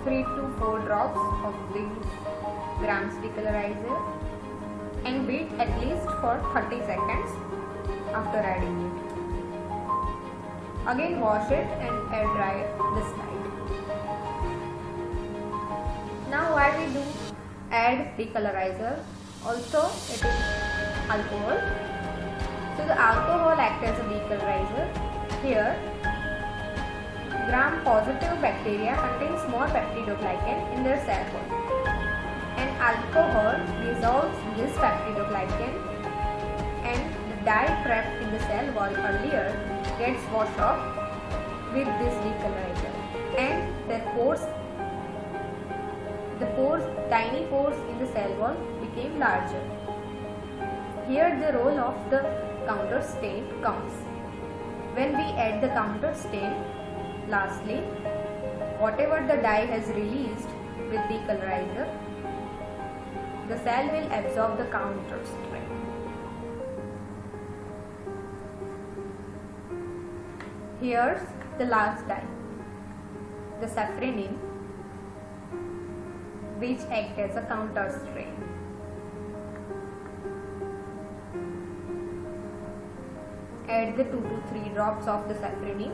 3 to 4 drops of this Gram's decolorizer and beat at least for 30 seconds after adding it. Again wash it and air dry the slide. Now why we do add decolorizer? Also it is alcohol. So the alcohol acts as a decolorizer. Here, Gram-positive bacteria contains more peptidoglycan in their cell wall, and alcohol dissolves this peptidoglycan, and the dye trapped in the cell wall earlier gets washed off with this decolorizer, and tiny pores in the cell wall became larger. Here the role of the counter stain comes. when we add the counter stain, lastly, whatever the dye has released with the colorizer, the cell will absorb the counter stain. Here's the last dye, the safranin, which acts as a counter stain. Add the 2 to 3 drops of the safranin.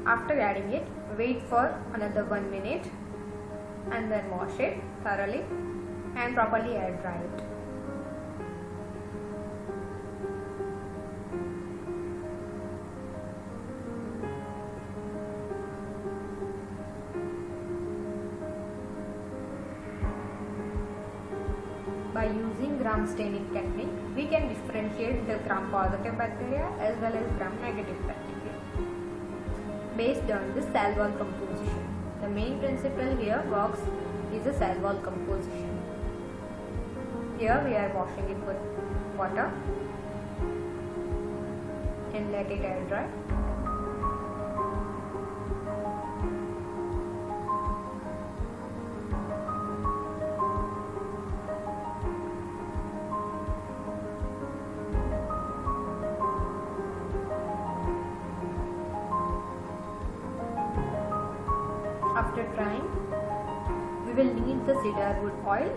After adding it, wait for another 1 minute and then wash it thoroughly and properly air dry it. By using gram staining technique, we can differentiate the gram positive bacteria as well as gram negative bacteria based on the cell wall composition. The main principle here works is the cell wall composition. Here we are washing it with water and let it air dry. After drying, we will need the cedarwood oil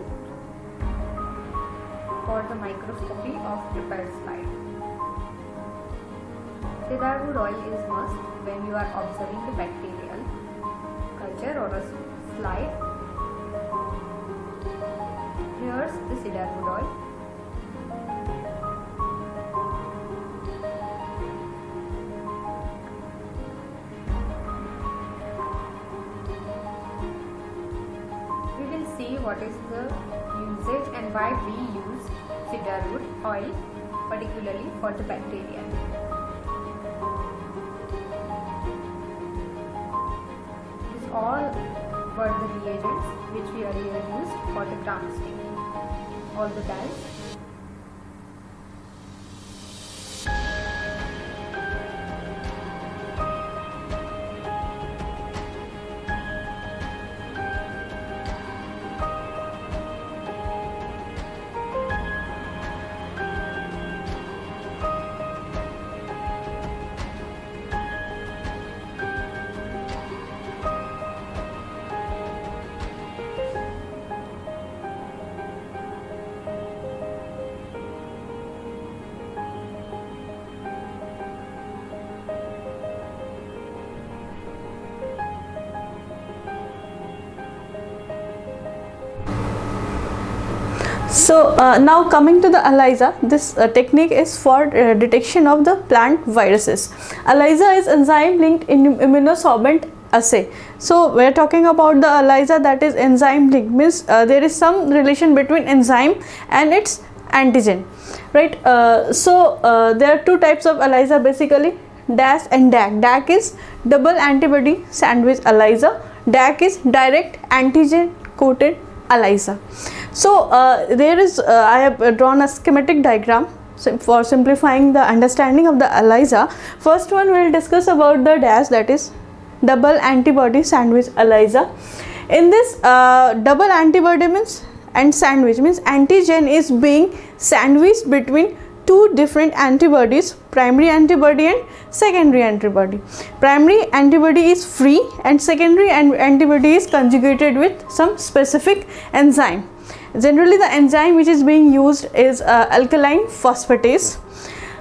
for the microscopy of prepared slide. Cedarwood oil is must when you are observing the bacterial culture or a slide. Here's the cedarwood oil. See what is the usage and why we use cedarwood oil particularly for the bacteria. These all were the reagents which we earlier used for the gram staining. All the dyes. So now coming to the ELISA, this technique is for detection of the plant viruses. ELISA is enzyme linked immunosorbent assay. So we are talking about the ELISA, that is enzyme linked, means there is some relation between enzyme and its antigen, right? There are two types of ELISA basically, DAS and DAC. DAC is double antibody sandwich ELISA. DAC is direct antigen coated ELISA. So there is I have drawn a schematic diagram for simplifying the understanding of the ELISA. First one we will discuss about the DAS, that is double antibody sandwich ELISA. In this double antibody means and sandwich means antigen is being sandwiched between two different antibodies, primary antibody and secondary antibody. Primary antibody is free and secondary antibody is conjugated with some specific enzyme. Generally the enzyme which is being used is alkaline phosphatase.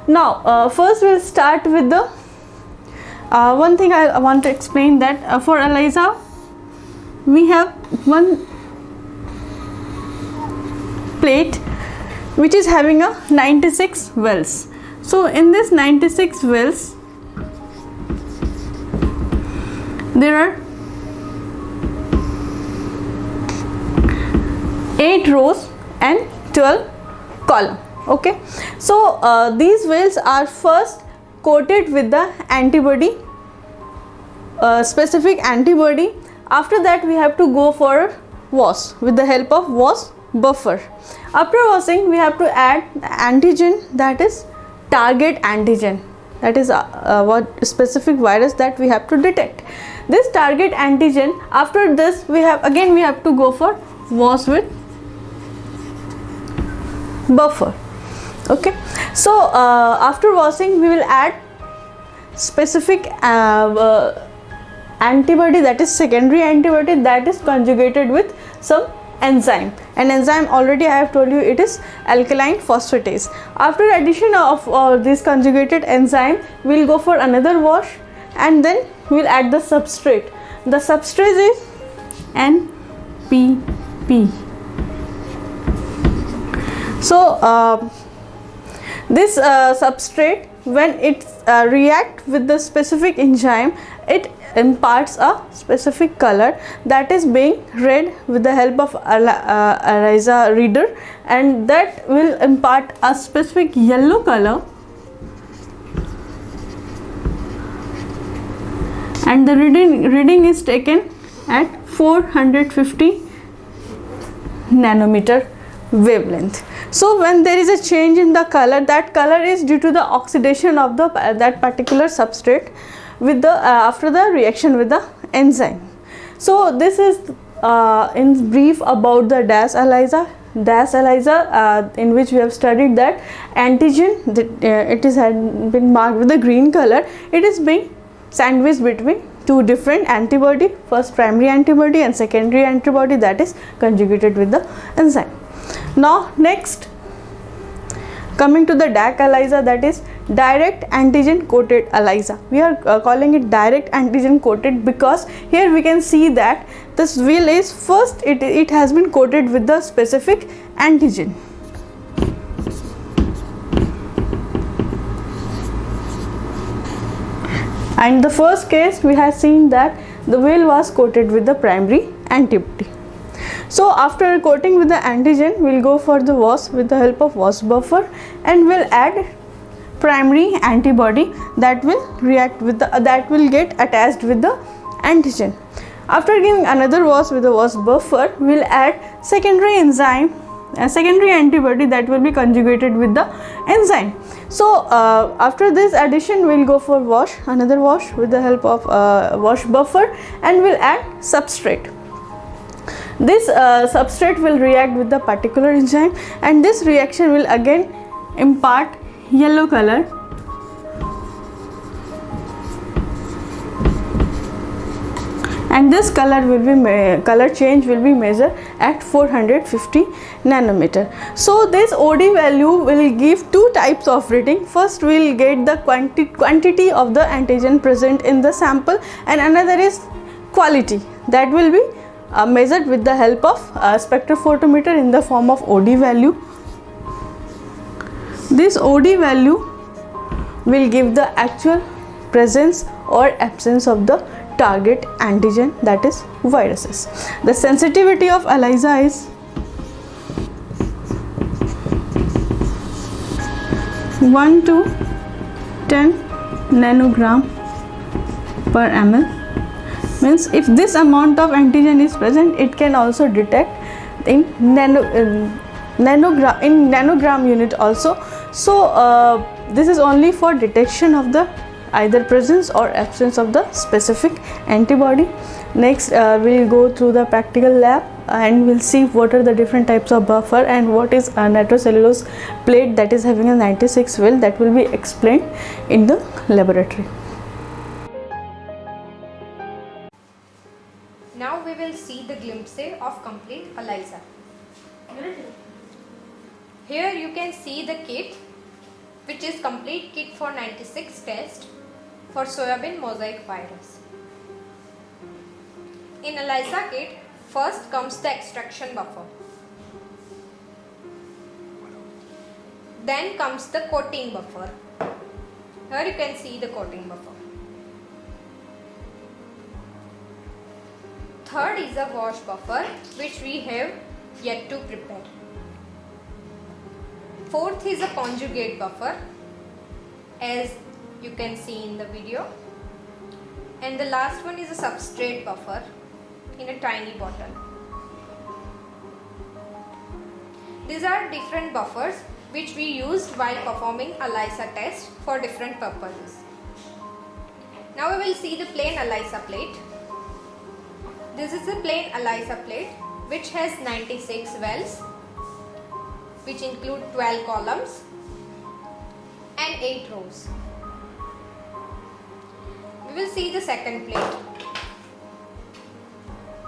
Now first we will start with the one thing I want to explain, that for ELISA we have one plate which is having a 96 wells. So in this 96 wells there are 8 rows and 12 column. Okay, so these wells are first coated with the antibody specific antibody. After that we have to go for wash with the help of wash buffer. After washing we have to add antigen, that is target antigen, that is what specific virus that we have to detect. This target antigen, after this we have to go for wash with buffer. Okay, so after washing we will add specific antibody, that is secondary antibody, that is conjugated with some enzyme. An enzyme, already I have told you, it is alkaline phosphatase. After addition of this conjugated enzyme, we will go for another wash, and then we will add the substrate. The substrate is NPP. So this substrate, when it react with the specific enzyme, it imparts a specific color, that is being read with the help of ELISA reader, and that will impart a specific yellow color, and the reading is taken at 450 nanometer wavelength. So when there is a change in the color, that color is due to the oxidation of the that particular substrate with the after the reaction with the enzyme. So this is in brief about the DAS ELISA. DAS ELISA, in which we have studied that antigen, it is had been marked with the green color. It is being sandwiched between two different antibody, first primary antibody and secondary antibody, that is conjugated with the enzyme. Now next, coming to the DAC ELISA, that is direct antigen coated ELISA. We are calling it direct antigen coated because here we can see that this wheel is first it has been coated with the specific antigen. And the first case we have seen that the wheel was coated with the primary antibody. So after coating with the antigen, we will go for the wash with the help of wash buffer, and we'll add primary antibody that will react with the that will get attached with the antigen. After giving another wash with the wash buffer, we'll add secondary enzyme, secondary antibody that will be conjugated with the enzyme. So after this addition, we'll go for wash, another wash with the help of wash buffer, and we'll add substrate. This substrate will react with the particular enzyme, and this reaction will again impart yellow color, and this color will be color change will be measured at 450 nanometer. So this OD value will give two types of reading. First we will get the quantity of the antigen present in the sample, and another is quality, that will be measured with the help of spectrophotometer in the form of OD value. This OD value will give the actual presence or absence of the target antigen, that is viruses. The sensitivity of ELISA is 1 to 10 nanogram per ml. Means if this amount of antigen is present, it can also detect in nanogram unit also. So this is only for detection of the either presence or absence of the specific antibody. Next we'll go through the practical lab and we'll see what are the different types of buffer and what is a nitrocellulose plate that is having a 96 well, that will be explained in the laboratory. Now we will see the glimpse of complete ELISA. Here you can see the kit, which is complete kit for 96 test for soybean mosaic virus. In ELISA kit, first comes the extraction buffer. Then comes the coating buffer. Here you can see the coating buffer. Third is a wash buffer, which we have yet to prepare. Fourth is a conjugate buffer, as you can see in the video. And the last one is a substrate buffer in a tiny bottle. These are different buffers which we used while performing ELISA test for different purposes. Now we will see the plain ELISA plate. This is a plain ELISA plate which has 96 wells, which include 12 columns and 8 rows. We will see the second plate.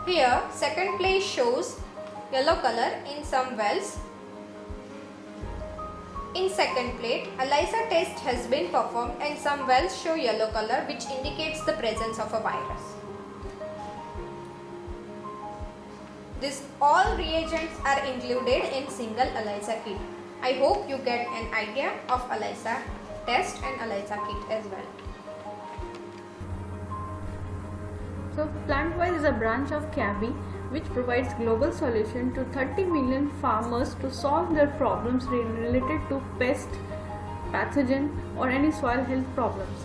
Here, second plate shows yellow color in some wells. In second plate, ELISA test has been performed and some wells show yellow color, which indicates the presence of a virus. This all reagents are included in single ELISA kit. I hope you get an idea of ELISA test and ELISA kit as well. So Plantwise is a branch of CABI which provides global solution to 30 million farmers to solve their problems related to pest, pathogen or any soil health problems.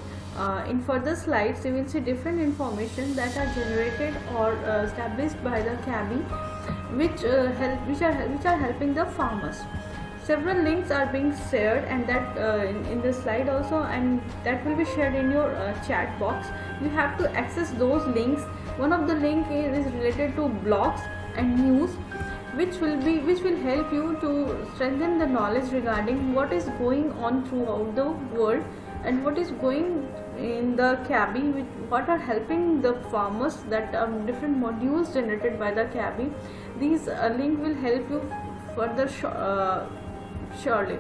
In further slides, you will see different information that are generated or established by the CABI, which are helping the farmers. Several links are being shared, and that in this slide also, and that will be shared in your chat box. You have to access those links. One of the link is related to blogs and news, which will help you to strengthen the knowledge regarding what is going on throughout the world and what is going in the CABI, what are helping the farmers, that are different modules generated by the CABI. These link will help you further surely.